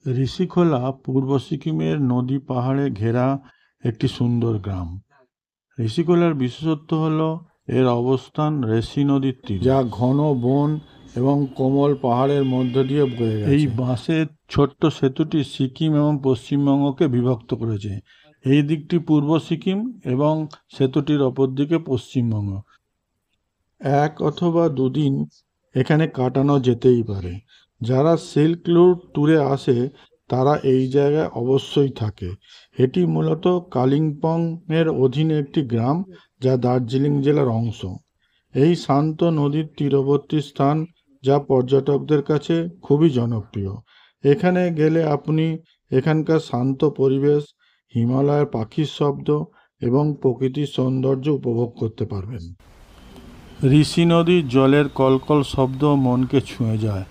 ঋষিখোলা পূর্ব সিকিমের নদী পাহাড়ে ঘেরা একটি সুন্দর গ্রাম। ঋষিখোলার বিশেষত্ব হল এর অবস্থান ঋষি নদীর তীরে, যা ঘন বন এবং কোমল পাহাড়ের মধ্য দিয়ে বয়ে গেছে। এই বাঁশের ছোট্ট সেতুটি সিকিম এবং পশ্চিমবঙ্গকে বিভক্ত করেছে। এই দিকটি পূর্ব সিকিম এবং সেতুটির অপর দিকে পশ্চিমবঙ্গ। 1 অথবা 2 দিন এখানে কাটানো যেতেই পারে। যারা সিল্ক রুট ট্যুরে আসে তারা এই জায়গায় অবশ্যই থাকে। এটি মূলত কালিম্পংয়ের অধীনে একটি গ্রাম, যা দার্জিলিং জেলার অংশ। এই শান্ত নদীর তীরবর্তী স্থান, যা পর্যটকদের কাছে খুবই জনপ্রিয়। এখানে গেলে আপনি এখানকার শান্ত পরিবেশ, হিমালয়ের পাখির শব্দ এবং প্রকৃতির সৌন্দর্য উপভোগ করতে পারবেন। ঋষি নদীর জলের কলকল শব্দ মনকে ছুঁয়ে যায়।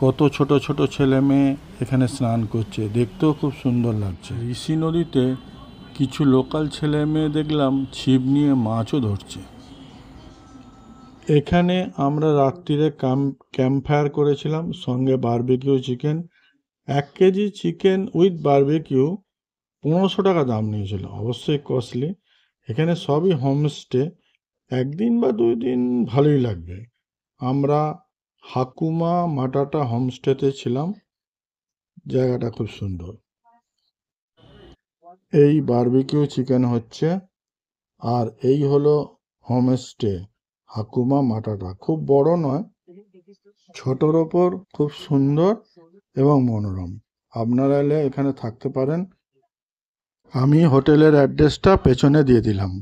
কত ছোট ছোট ছেলে মেয়ে এখানে স্নান করছে, দেখতেও খুব সুন্দর লাগছে। ঋষি নদীতে কিছু লোকাল ছেলে মেয়ে দেখলাম ছিপ নিয়ে মাছও ধরছে। এখানে আমরা রাত্রিরে ক্যাম্প ফায়ার করেছিলাম, সঙ্গে barbecue chicken. 1 KG chicken with barbecue 1500 টাকা দাম নিয়েছিল, অবশ্যই কস্টলি। এখানে সবই হোমস্টে, 1 দিন বা 2 দিন ভালোই লাগবে। আমরা হাকুমা মাটাটা হোমস্টেতে ছিলাম, জায়গাটা খুব সুন্দর। এই বারবিকিউ চিকেন হচ্ছে, আর এই হলো হোমস্টে হাকুমা মাটাটা। খুব বড় নয়, ছোটর ওপর খুব সুন্দর এবং মনোরম। আপনারা এলে এখানে থাকতে পারেন। আমি হোটেলের অ্যাড্রেসটা পেছনে দিয়ে দিলাম।